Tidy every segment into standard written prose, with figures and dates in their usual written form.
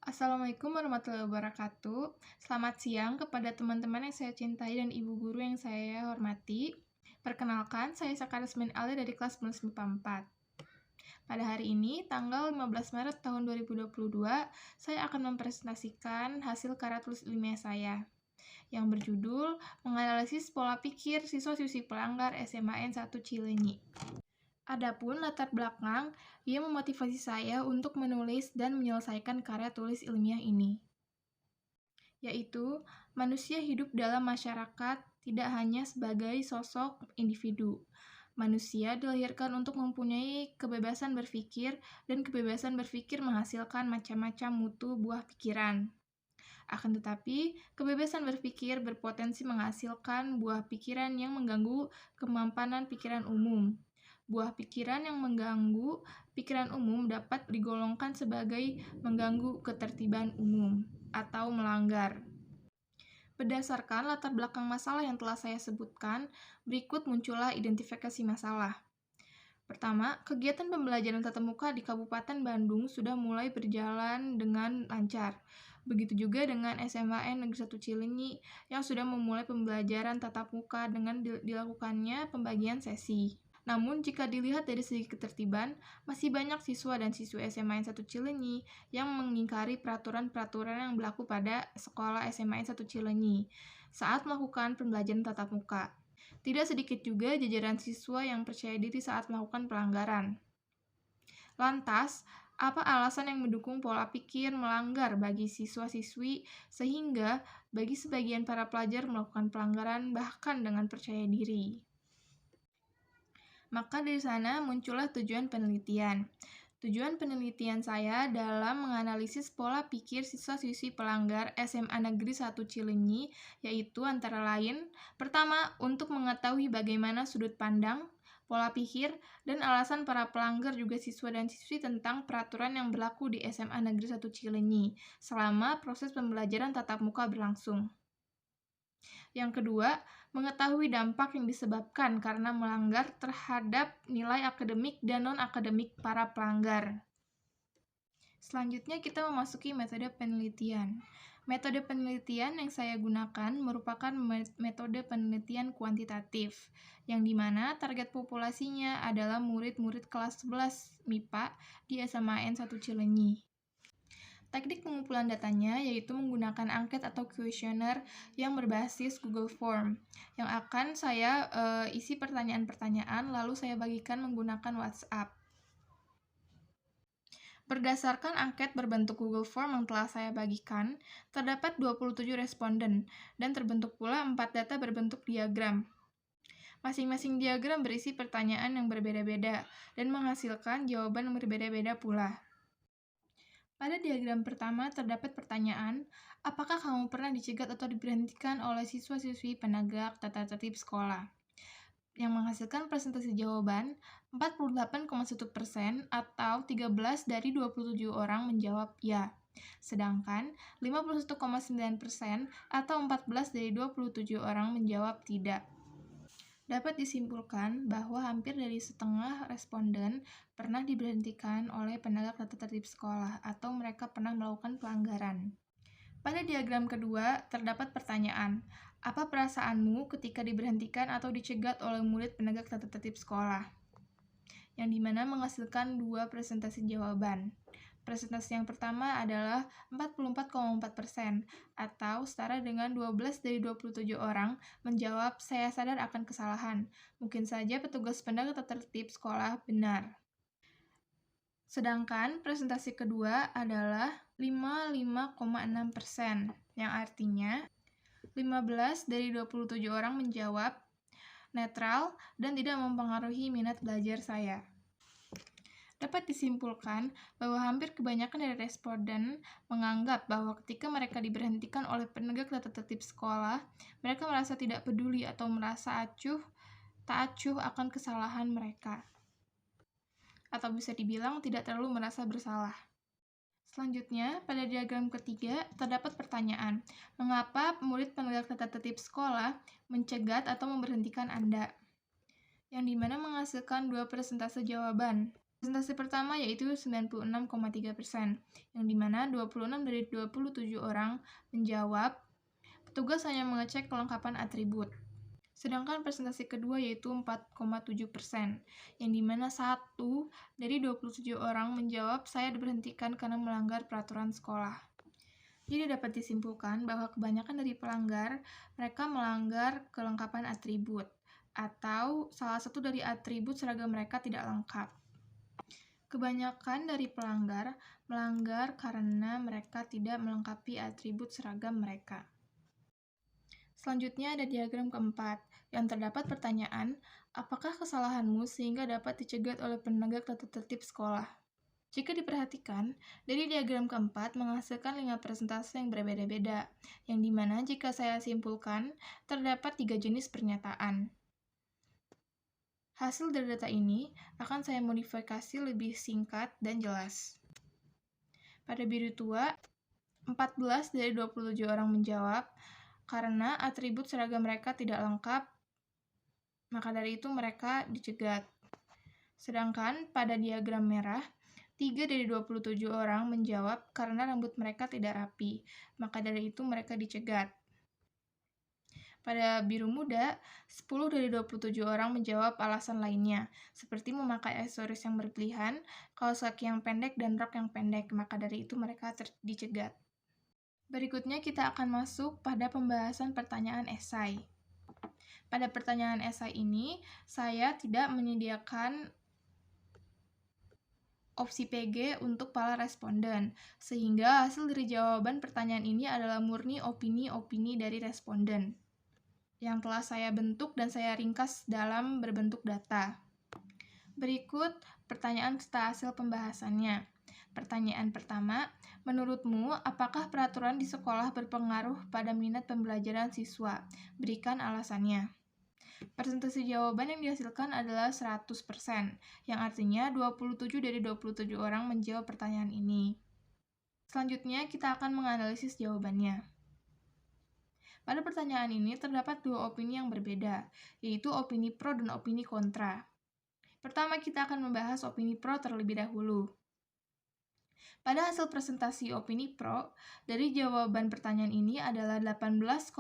Assalamualaikum warahmatullahi wabarakatuh. Selamat siang kepada teman-teman yang saya cintai dan ibu guru yang saya hormati. Perkenalkan, saya Saka Rasmin Ali dari kelas 11 MIPA 4. Pada hari ini, tanggal 15 Maret tahun 2022, saya akan mempresentasikan hasil karya tulis ilmiah saya yang berjudul Menganalisis Pola Pikir Siswa-siswi Pelanggar SMA N1 Cileunyi. Adapun latar belakang, ia memotivasi saya untuk menulis dan menyelesaikan karya tulis ilmiah ini, yaitu manusia hidup dalam masyarakat tidak hanya sebagai sosok individu. Manusia dilahirkan untuk mempunyai kebebasan berpikir, dan kebebasan berpikir menghasilkan macam-macam mutu buah pikiran. Akan tetapi, kebebasan berpikir berpotensi menghasilkan buah pikiran yang mengganggu kemampanan pikiran umum. Buah pikiran yang mengganggu pikiran umum dapat digolongkan sebagai mengganggu ketertiban umum atau melanggar. Berdasarkan latar belakang masalah yang telah saya sebutkan, berikut muncullah identifikasi masalah. Pertama, kegiatan pembelajaran tatap muka di Kabupaten Bandung sudah mulai berjalan dengan lancar. Begitu juga dengan SMA N Negeri 1 Cileunyi yang sudah memulai pembelajaran tatap muka dengan dilakukannya pembagian sesi. Namun, jika dilihat dari segi ketertiban, masih banyak siswa dan siswi SMA N1 Cileunyi yang mengingkari peraturan-peraturan yang berlaku pada sekolah SMA N1 Cileunyi saat melakukan pembelajaran tatap muka. Tidak sedikit juga jajaran siswa yang percaya diri saat melakukan pelanggaran. Lantas, apa alasan yang mendukung pola pikir melanggar bagi siswa-siswi sehingga bagi sebagian para pelajar melakukan pelanggaran bahkan dengan percaya diri? Maka dari sana muncullah tujuan penelitian. Tujuan penelitian saya dalam menganalisis pola pikir siswa-siswi pelanggar SMA Negeri 1 Cileunyi yaitu antara lain, pertama, untuk mengetahui bagaimana sudut pandang, pola pikir, dan alasan para pelanggar juga siswa dan siswi tentang peraturan yang berlaku di SMA Negeri 1 Cileunyi selama proses pembelajaran tatap muka berlangsung. Yang kedua, mengetahui dampak yang disebabkan karena melanggar terhadap nilai akademik dan non-akademik para pelanggar. Selanjutnya kita memasuki metode penelitian. Metode penelitian yang saya gunakan merupakan metode penelitian kuantitatif, yang dimana target populasinya adalah murid-murid kelas 11 MIPA di SMA N1 Cileunyi. Teknik pengumpulan datanya yaitu menggunakan angket atau kuesioner yang berbasis Google Form, yang akan saya isi pertanyaan-pertanyaan lalu saya bagikan menggunakan WhatsApp. Berdasarkan angket berbentuk Google Form yang telah saya bagikan, terdapat 27 responden, dan terbentuk pula 4 data berbentuk diagram. Masing-masing diagram berisi pertanyaan yang berbeda-beda, dan menghasilkan jawaban yang berbeda-beda pula. Pada diagram pertama terdapat pertanyaan, apakah kamu pernah dicegat atau diberhentikan oleh siswa-siswi penegak tata tertib sekolah? Yang menghasilkan presentasi jawaban, 48,1% atau 13 dari 27 orang menjawab ya. Sedangkan 51,9% atau 14 dari 27 orang menjawab tidak. Dapat disimpulkan bahwa hampir dari setengah responden pernah diberhentikan oleh penegak tata tertib sekolah atau mereka pernah melakukan pelanggaran. Pada diagram kedua, terdapat pertanyaan, apa perasaanmu ketika diberhentikan atau dicegat oleh murid penegak tata tertib sekolah? Yang dimana menghasilkan dua presentasi jawaban. Presentasi yang pertama adalah 44,4% atau setara dengan 12 dari 27 orang menjawab saya sadar akan kesalahan. Mungkin saja petugas penegak tata tertib sekolah benar. Sedangkan presentasi kedua adalah 55,6%, yang artinya 15 dari 27 orang menjawab netral dan tidak mempengaruhi minat belajar saya. Dapat disimpulkan bahwa hampir kebanyakan dari responden menganggap bahwa ketika mereka diberhentikan oleh penegak tata tertib sekolah, mereka merasa tidak peduli atau merasa tak acuh akan kesalahan mereka. Atau bisa dibilang tidak terlalu merasa bersalah. Selanjutnya, pada diagram ketiga, terdapat pertanyaan, mengapa murid penegak tata tertib sekolah mencegat atau memberhentikan Anda? Yang dimana menghasilkan dua persentase jawaban. Presentasi pertama yaitu 96,3%, yang dimana 26 dari 27 orang menjawab, petugas hanya mengecek kelengkapan atribut. Sedangkan presentasi kedua yaitu 4,7%, yang dimana 1 dari 27 orang menjawab saya diberhentikan karena melanggar peraturan sekolah. Jadi dapat disimpulkan bahwa kebanyakan dari pelanggar, mereka melanggar kelengkapan atribut, atau salah satu dari atribut seragam mereka tidak lengkap. Kebanyakan dari pelanggar melanggar karena mereka tidak melengkapi atribut seragam mereka. Selanjutnya ada diagram keempat, yang terdapat pertanyaan, apakah kesalahanmu sehingga dapat dicegat oleh penegak tata tertib sekolah? Jika diperhatikan, dari diagram keempat menghasilkan 5 presentase yang berbeda-beda, yang dimana jika saya simpulkan, terdapat 3 jenis pernyataan. Hasil dari data ini akan saya modifikasi lebih singkat dan jelas. Pada biru tua, 14 dari 27 orang menjawab, karena atribut seragam mereka tidak lengkap, maka dari itu mereka dicegat. Sedangkan pada diagram merah, 3 dari 27 orang menjawab karena rambut mereka tidak rapi, maka dari itu mereka dicegat. Pada biru muda, 10 dari 27 orang menjawab alasan lainnya, seperti memakai aksesoris yang berpilihan, kaos kaki yang pendek, dan rok yang pendek, maka dari itu mereka dicegat. Berikutnya kita akan masuk pada pembahasan pertanyaan esai. Pada pertanyaan esai ini, saya tidak menyediakan opsi PG untuk para responden, sehingga hasil dari jawaban pertanyaan ini adalah murni opini-opini dari responden yang telah saya bentuk dan saya ringkas dalam berbentuk data. Berikut pertanyaan serta hasil pembahasannya. Pertanyaan pertama, menurutmu apakah peraturan di sekolah berpengaruh pada minat pembelajaran siswa? Berikan alasannya. Presentasi jawaban yang dihasilkan adalah 100%, yang artinya 27 dari 27 orang menjawab pertanyaan ini. Selanjutnya, kita akan menganalisis jawabannya. Pada pertanyaan ini terdapat 2 opini yang berbeda, yaitu opini pro dan opini kontra. Pertama, kita akan membahas opini pro terlebih dahulu. Pada hasil presentasi opini pro, dari jawaban pertanyaan ini adalah 18,5%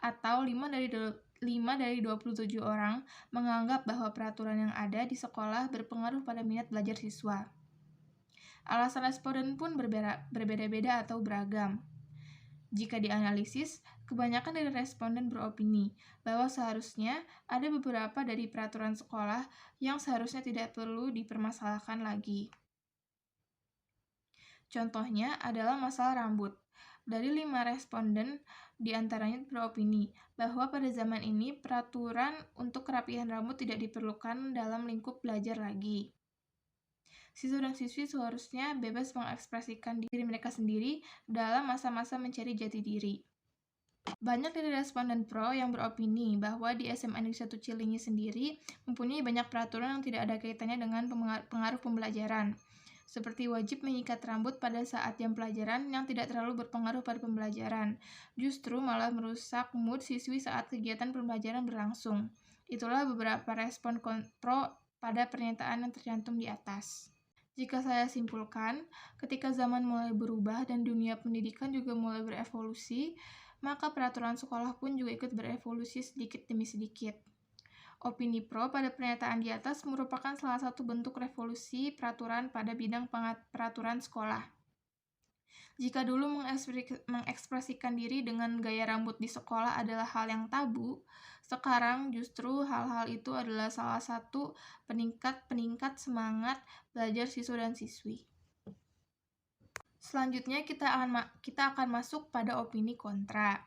atau 5 dari 27 orang menganggap bahwa peraturan yang ada di sekolah berpengaruh pada minat belajar siswa. Alasan responden pun berbeda-beda atau beragam. Jika dianalisis, kebanyakan dari responden beropini bahwa seharusnya ada beberapa dari peraturan sekolah yang seharusnya tidak perlu dipermasalahkan lagi. Contohnya adalah masalah rambut. Dari 5 responden, diantaranya beropini bahwa pada zaman ini peraturan untuk kerapihan rambut tidak diperlukan dalam lingkup belajar lagi. Siswa dan siswi seharusnya bebas mengekspresikan diri mereka sendiri dalam masa-masa mencari jati diri. Banyak dari responden pro yang beropini bahwa di SMA Negeri 1 Cilinyi sendiri mempunyai banyak peraturan yang tidak ada kaitannya dengan pengaruh pembelajaran, seperti wajib menyikat rambut pada saat jam pelajaran yang tidak terlalu berpengaruh pada pembelajaran, justru malah merusak mood siswi saat kegiatan pembelajaran berlangsung. Itulah beberapa respon pro pada pernyataan yang tercantum di atas. Jika saya simpulkan, ketika zaman mulai berubah dan dunia pendidikan juga mulai berevolusi, maka peraturan sekolah pun juga ikut berevolusi sedikit demi sedikit. Opini pro pada pernyataan di atas merupakan salah satu bentuk revolusi peraturan pada bidang peraturan sekolah. Jika dulu mengekspresikan diri dengan gaya rambut di sekolah adalah hal yang tabu, sekarang justru hal-hal itu adalah salah satu peningkat semangat belajar siswa dan siswi. Selanjutnya kita akan masuk pada opini kontra.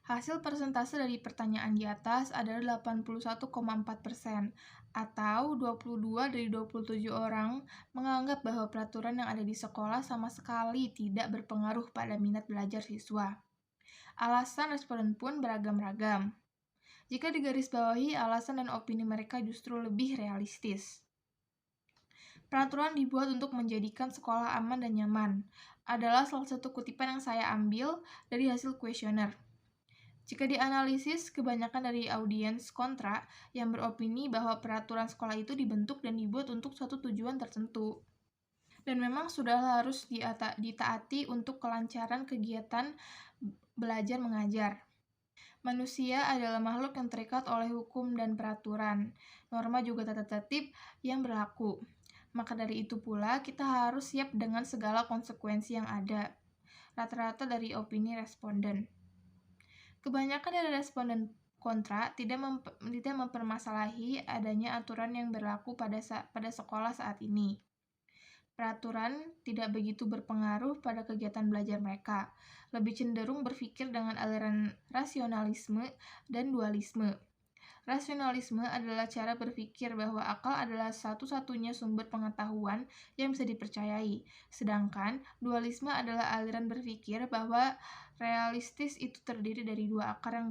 Hasil persentase dari pertanyaan di atas adalah 81,4%, atau 22 dari 27 orang menganggap bahwa peraturan yang ada di sekolah sama sekali tidak berpengaruh pada minat belajar siswa. Alasan responden pun beragam-ragam. Jika digarisbawahi, alasan dan opini mereka justru lebih realistis. Peraturan dibuat untuk menjadikan sekolah aman dan nyaman, adalah salah satu kutipan yang saya ambil dari hasil kuesioner. Jika dianalisis, kebanyakan dari audiens kontra yang beropini bahwa peraturan sekolah itu dibentuk dan dibuat untuk suatu tujuan tertentu. Dan memang sudah harus ditaati untuk kelancaran kegiatan belajar mengajar. Manusia adalah makhluk yang terikat oleh hukum dan peraturan, norma juga tata tertib yang berlaku. Maka dari itu pula, kita harus siap dengan segala konsekuensi yang ada. Rata-rata dari opini responden. Kebanyakan dari responden kontra tidak mempermasalahi adanya aturan yang berlaku pada sekolah saat ini. Peraturan tidak begitu berpengaruh pada kegiatan belajar mereka, lebih cenderung berpikir dengan aliran rasionalisme dan dualisme. Rasionalisme adalah cara berpikir bahwa akal adalah satu-satunya sumber pengetahuan yang bisa dipercayai, sedangkan dualisme adalah aliran berpikir bahwa realistis itu terdiri dari dua akar yang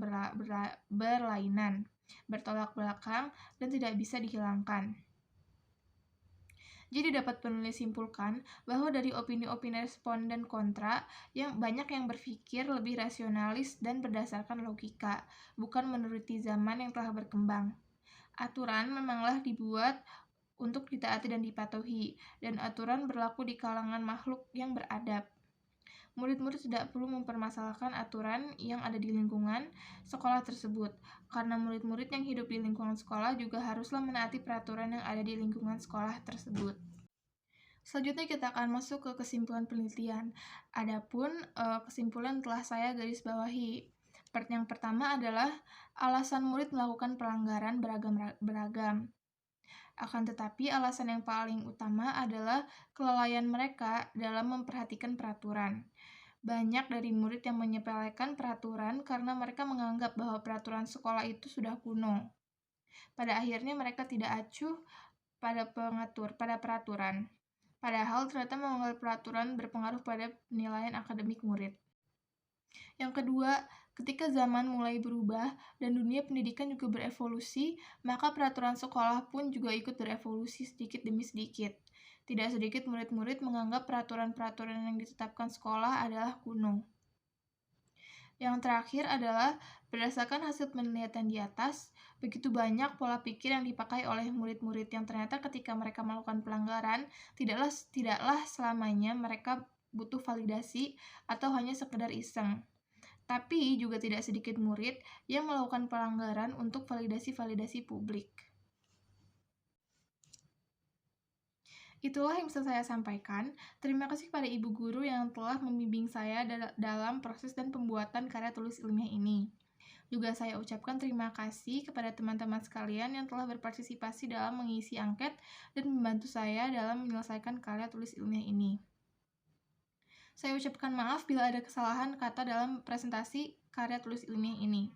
berlainan, bertolak belakang, dan tidak bisa dihilangkan. Jadi dapat penulis simpulkan bahwa dari opini-opini responden kontra yang banyak yang berpikir lebih rasionalis dan berdasarkan logika, bukan menuruti zaman yang telah berkembang. Aturan memanglah dibuat untuk ditaati dan dipatuhi, dan aturan berlaku di kalangan makhluk yang beradab. Murid-murid tidak perlu mempermasalahkan aturan yang ada di lingkungan sekolah tersebut, karena murid-murid yang hidup di lingkungan sekolah juga haruslah menaati peraturan yang ada di lingkungan sekolah tersebut. Selanjutnya kita akan masuk ke kesimpulan penelitian. Adapun kesimpulan telah saya garis bawahi. Yang pertama adalah alasan murid melakukan pelanggaran beragam. Akan tetapi alasan yang paling utama adalah kelalaian mereka dalam memperhatikan peraturan. Banyak dari murid yang menyepelekan peraturan karena mereka menganggap bahwa peraturan sekolah itu sudah kuno. Pada akhirnya mereka tidak acuh pada peraturan. Padahal ternyata melanggar peraturan berpengaruh pada penilaian akademik murid. Yang kedua, ketika zaman mulai berubah dan dunia pendidikan juga berevolusi, maka peraturan sekolah pun juga ikut berevolusi sedikit demi sedikit. Tidak sedikit murid-murid menganggap peraturan-peraturan yang ditetapkan sekolah adalah kuno. Yang terakhir adalah, berdasarkan hasil penelitian di atas, begitu banyak pola pikir yang dipakai oleh murid-murid yang ternyata ketika mereka melakukan pelanggaran, tidaklah selamanya mereka butuh validasi atau hanya sekedar iseng. Tapi juga tidak sedikit murid yang melakukan pelanggaran untuk validasi-validasi publik. Itulah yang bisa saya sampaikan. Terima kasih kepada Ibu Guru yang telah membimbing saya dalam proses dan pembuatan karya tulis ilmiah ini. Juga saya ucapkan terima kasih kepada teman-teman sekalian yang telah berpartisipasi dalam mengisi angket dan membantu saya dalam menyelesaikan karya tulis ilmiah ini. Saya ucapkan maaf bila ada kesalahan kata dalam presentasi karya tulis ilmiah ini.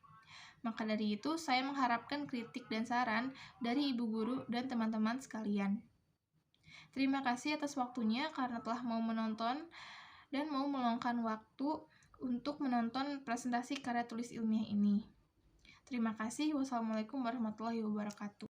Maka dari itu, saya mengharapkan kritik dan saran dari Ibu Guru dan teman-teman sekalian. Terima kasih atas waktunya karena telah mau menonton dan mau meluangkan waktu untuk menonton presentasi karya tulis ilmiah ini. Terima kasih. Wassalamualaikum warahmatullahi wabarakatuh.